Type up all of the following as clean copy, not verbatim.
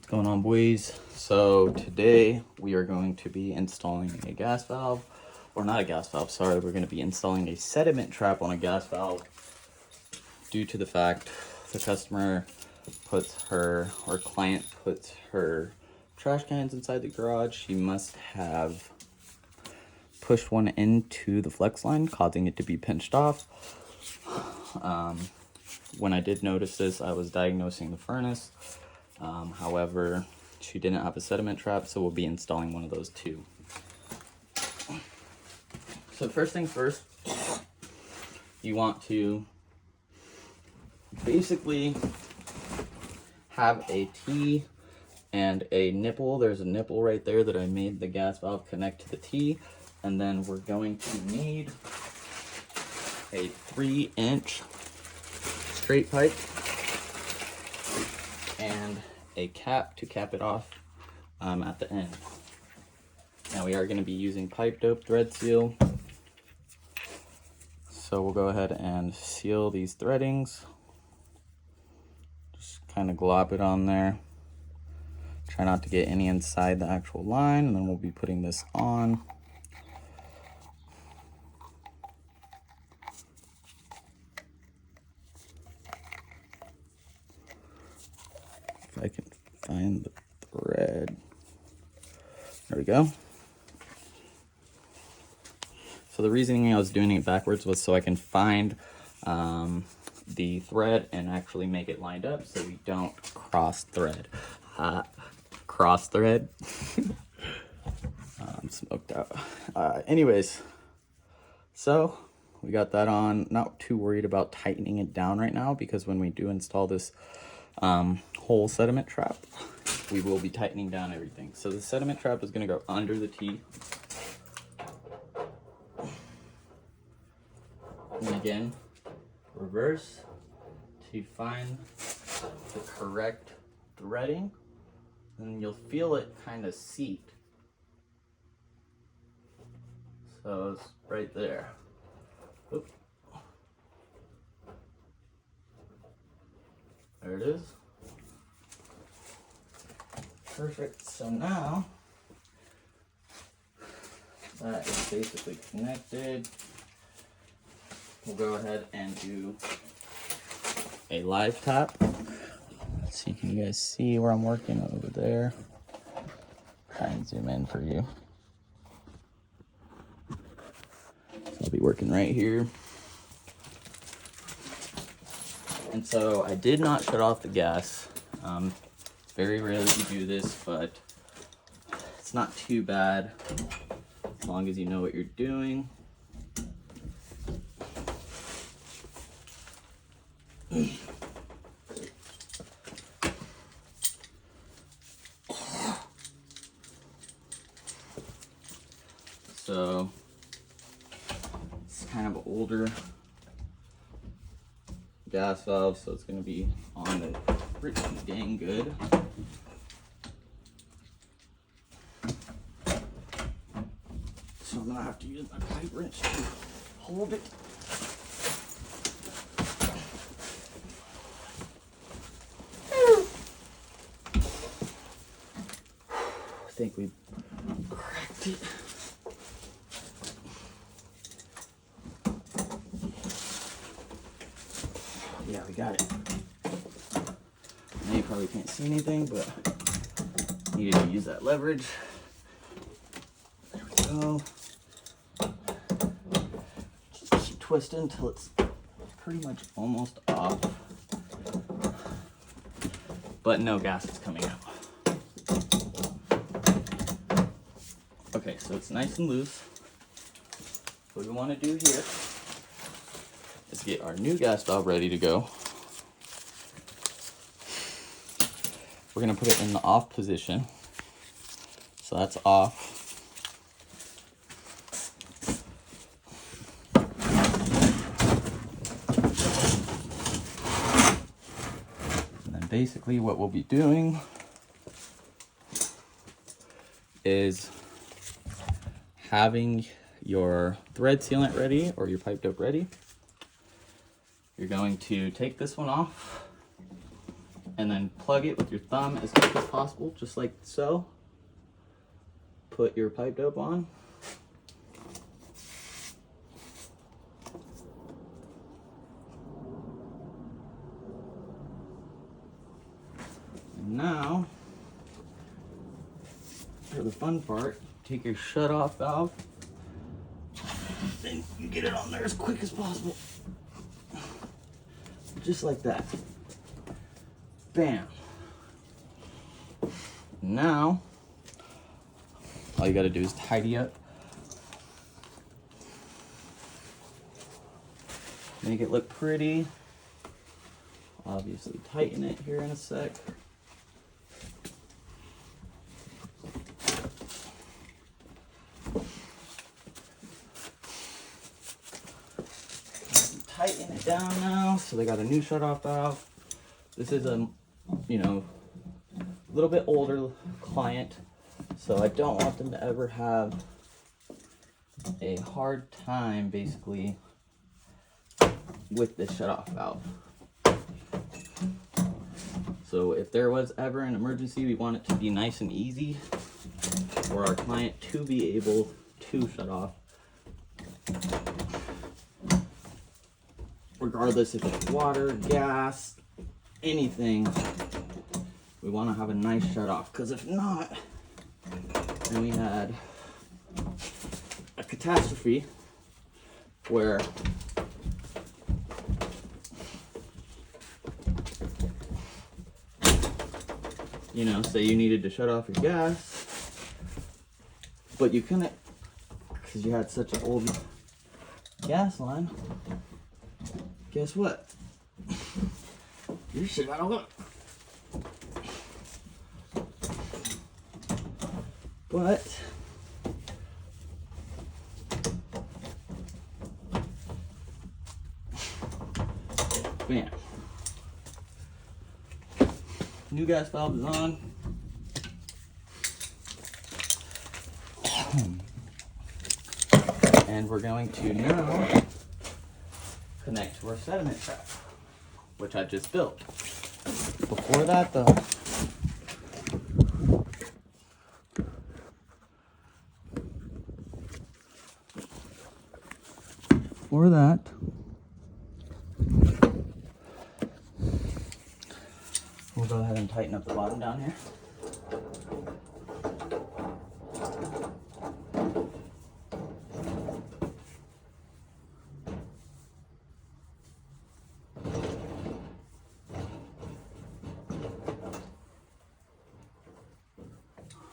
Going on, boys? So today we are going to be installing a gas valve, or not a gas valve, sorry, we're going to be installing a sediment trap on a gas valve due to the fact the customer puts her, or client puts her trash cans inside the garage. She must have pushed one into the flex line, causing it to be pinched off. When I did notice this, I was diagnosing the furnace. However, she didn't have a sediment trap, so we'll be installing one of those too. So first things first, you want to basically have a T and a nipple. There's a nipple right there that I made the gas valve connect to the T, and then we're going to need a 3-inch straight pipe and a cap to cap it off at the end. Now we are going to be using pipe dope thread seal, so we'll go ahead and seal these threadings. Just kind of glop it on there. Try not to get any inside the actual line, and then we'll be putting this on. If I can find the thread. There we go. So the reasoning I was doing it backwards was so I can find the thread and actually make it lined up so we don't cross thread. Cross thread. I'm smoked out. Anyways, so we got that on. Not too worried about tightening it down right now, because when we do install this whole sediment trap, we will be tightening down everything. So the sediment trap is going to go under the T. And again, reverse to find the correct threading, and you'll feel it kind of seat. So it's right there. Oop. There it is. Perfect. So now that is basically connected. We'll go ahead and do a live tap. Let's see, can you guys see where I'm working over there? Try and zoom in for you. So I'll be working right here. And so I did not shut off the gas. Very rarely you do this, but it's not too bad as long as you know what you're doing. So it's kind of an older gas valve, so it's going to be on it pretty dang good. So I'm going to have to use my pipe wrench to hold it. I think we cracked it. Yeah, we got it. Now you probably can't see anything, but needed to use that leverage. There we go. Just keep twisting until it's pretty much almost off. But no gas is coming out. Okay, so it's nice and loose. What we want to do here is get our new gas valve ready to go. We're going to put it in the off position. So that's off. And then basically what we'll be doing is having your thread sealant ready, or your pipe dope ready. You're going to take this one off and then plug it with your thumb as quick as possible, just like so. Put your pipe dope on. And now, for the fun part, take your shut-off valve, and you get it on there as quick as possible. Just like that. Bam. Now, all you gotta do is tidy up. Make it look pretty. Obviously tighten it here in a sec. Tighten it down now. So they got a new shut-off valve. This is a, a little bit older client, so I don't want them to ever have a hard time basically with this shut-off valve. So if there was ever an emergency, we want it to be nice and easy for our client to be able to shut off, regardless if it's water, gas, anything. We want to have a nice shut off, because if not, then we had a catastrophe where say you needed to shut off your gas, but you couldn't because you had such an old gas line. Guess what? Your shit got all up. But bam. New gas valve is on. And we're going to now connect to our sediment trap, which I just built. Before that though, we'll go ahead and tighten up the bottom down here.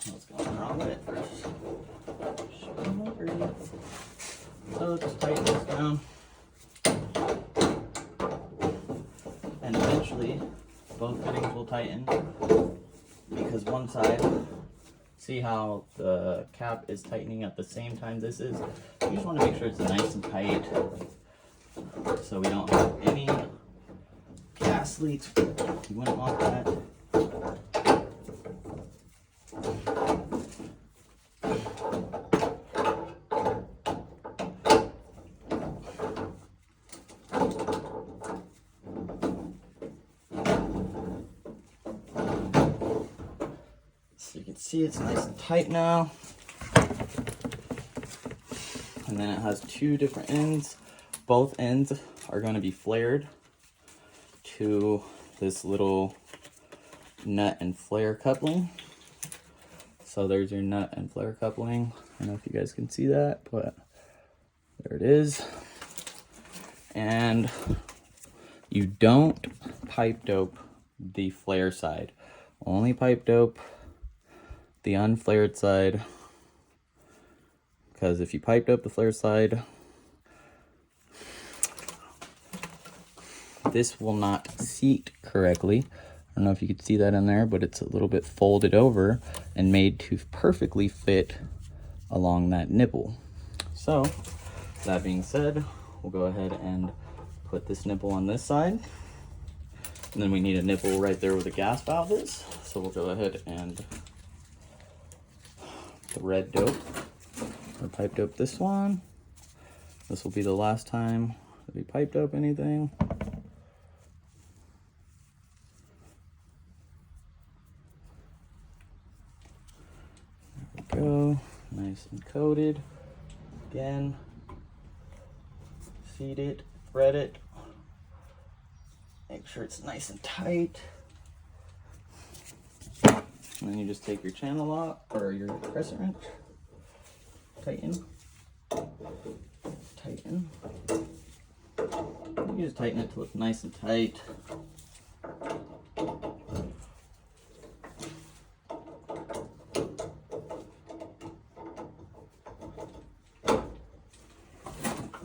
What's going wrong with it first? So just tighten this down. And eventually both fittings will tighten, because one side, see how the cap is tightening at the same time this is? You just want to make sure it's nice and tight so we don't have any gas leaks. You wouldn't want that. So you can see it's nice and tight now. And then it has two different ends. Both ends are going to be flared to this little nut and flare coupling. So there's your nut and flare coupling. I don't know if you guys can see that, but there it is. And you don't pipe dope the flare side. Only pipe dope the unflared side, because if you piped up the flare side, this will not seat correctly. I don't know if you could see that in there, but it's a little bit folded over and made to perfectly fit along that nipple. So that being said, we'll go ahead and put this nipple on this side, and then we need a nipple right there where the gas valve is. So we'll go ahead and the red dope or pipe dope this one. This will be the last time that we pipe dope anything. nice and coated. Again, seat it, thread it, make sure it's nice and tight. And then you just take your channel lock or your crescent wrench, tighten, tighten. You just tighten it till it's nice and tight.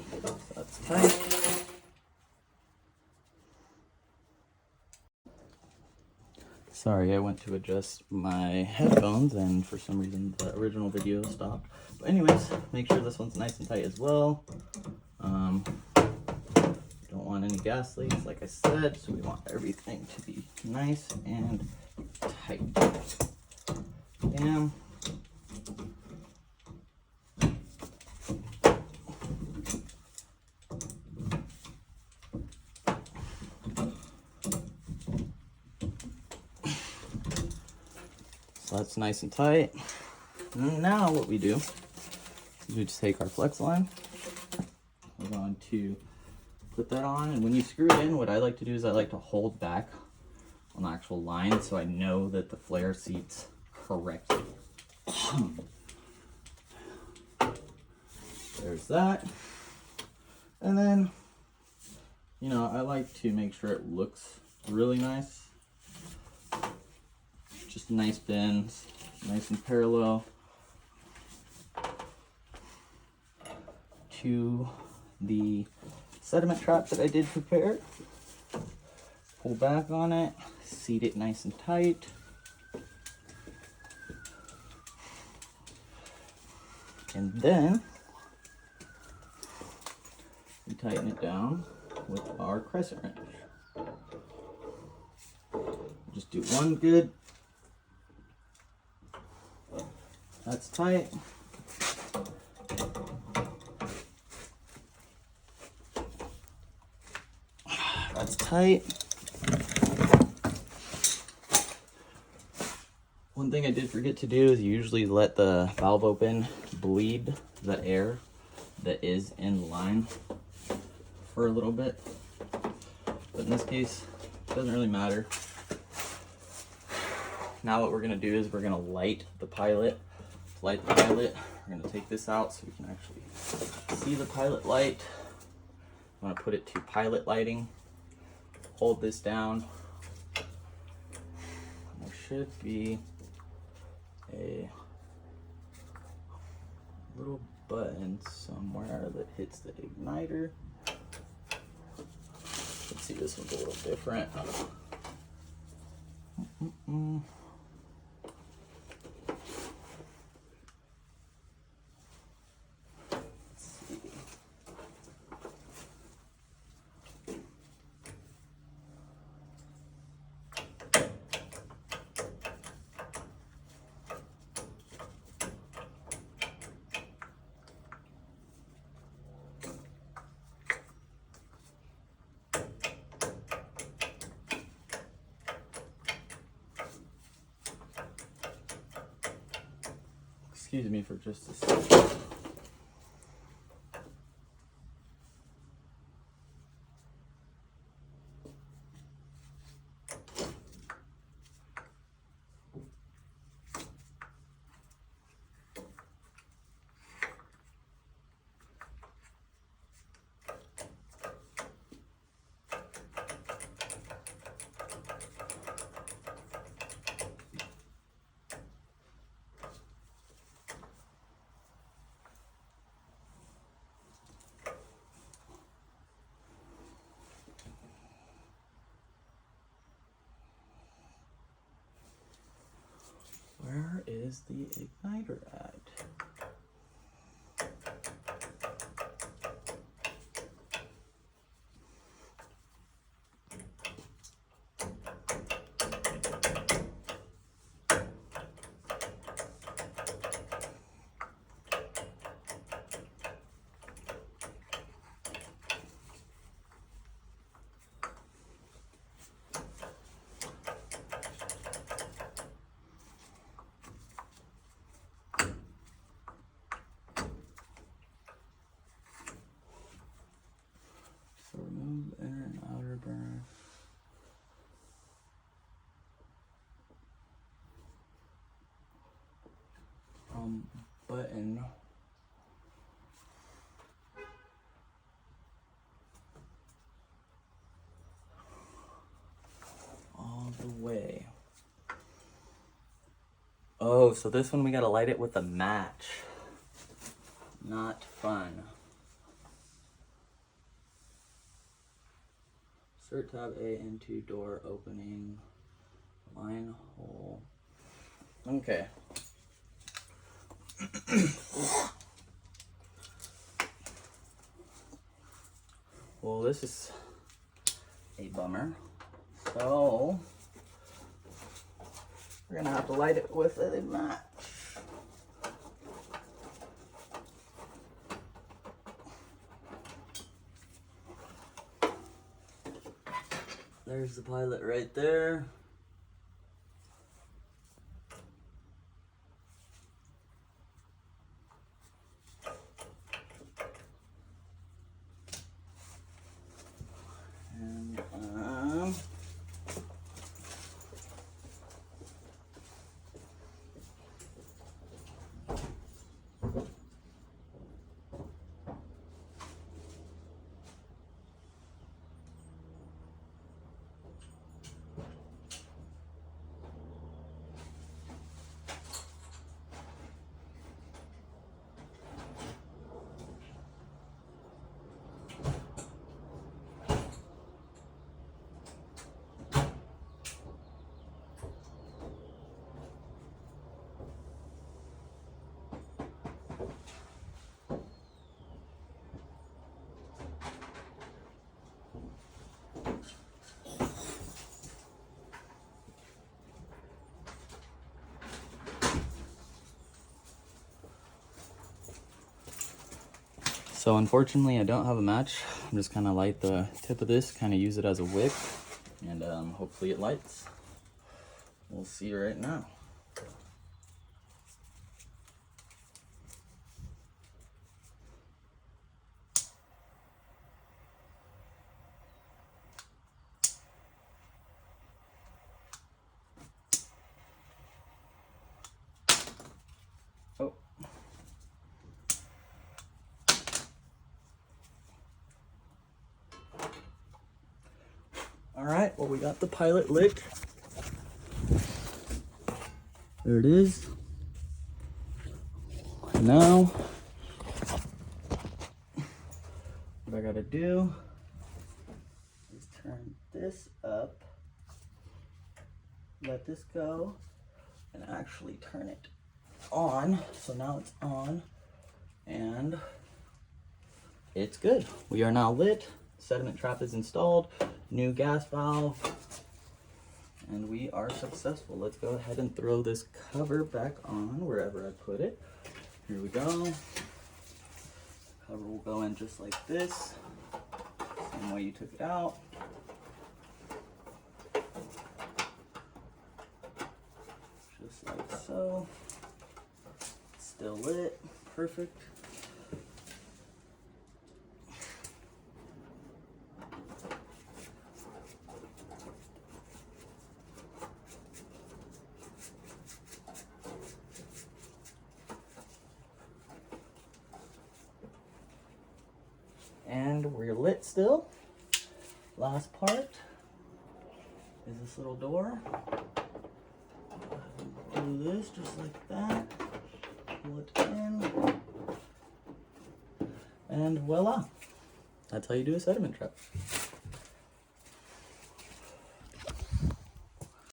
So that's tight. Sorry, I went to adjust my headphones and for some reason the original video stopped. But anyways, make sure this one's nice and tight as well. Don't want any gas leaks, like I said, so we want everything to be nice and tight. Bam. So that's nice and tight. And now what we do is we just take our flex line. We're going to put that on, and when you screw it in, what I like to do is I like to hold back on the actual line so I know that the flare seats correctly. There's that. And then, you know, I like to make sure it looks really nice. Just nice bends, nice and parallel to the sediment trap that I did prepare. Pull back on it, seat it nice and tight. And then we tighten it down with our crescent wrench. Just do one good. That's tight. That's tight. One thing I did forget to do is usually let the valve open bleed the air that is in line for a little bit. But in this case, it doesn't really matter. Now what we're gonna do is we're gonna light the pilot. To light the pilot, we're gonna take this out so we can actually see the pilot light. I'm gonna put it to pilot lighting. Hold this down. There should be a little button somewhere that hits the igniter. Let's see, this one's a little different. Excuse me for just a second. Where is the igniter at? button all the way. Oh, so this one we gotta light it with a match. Not fun. Insert tab A into door opening. Line hole. Okay. Well, this is a bummer. So we're gonna have to light it with a match. There's the pilot right there. And so unfortunately I don't have a match. I'm just gonna light the tip of this, kind of use it as a wick, and hopefully it lights. We'll see right now. Oh. All right, well, we got the pilot lit. There it is. Now, what I gotta do is turn this up, let this go, and actually turn it on. So now it's on, and it's good. We are now lit. Sediment trap is installed. New gas valve. And we are successful. Let's go ahead and throw this cover back on wherever I put it. Here we go. Cover will go in just like this. Same way you took it out. Just like so. Still lit. Perfect. And we're lit still. Last part is this little door. Do this just like that. Pull it in. And voila. That's how you do a sediment trap.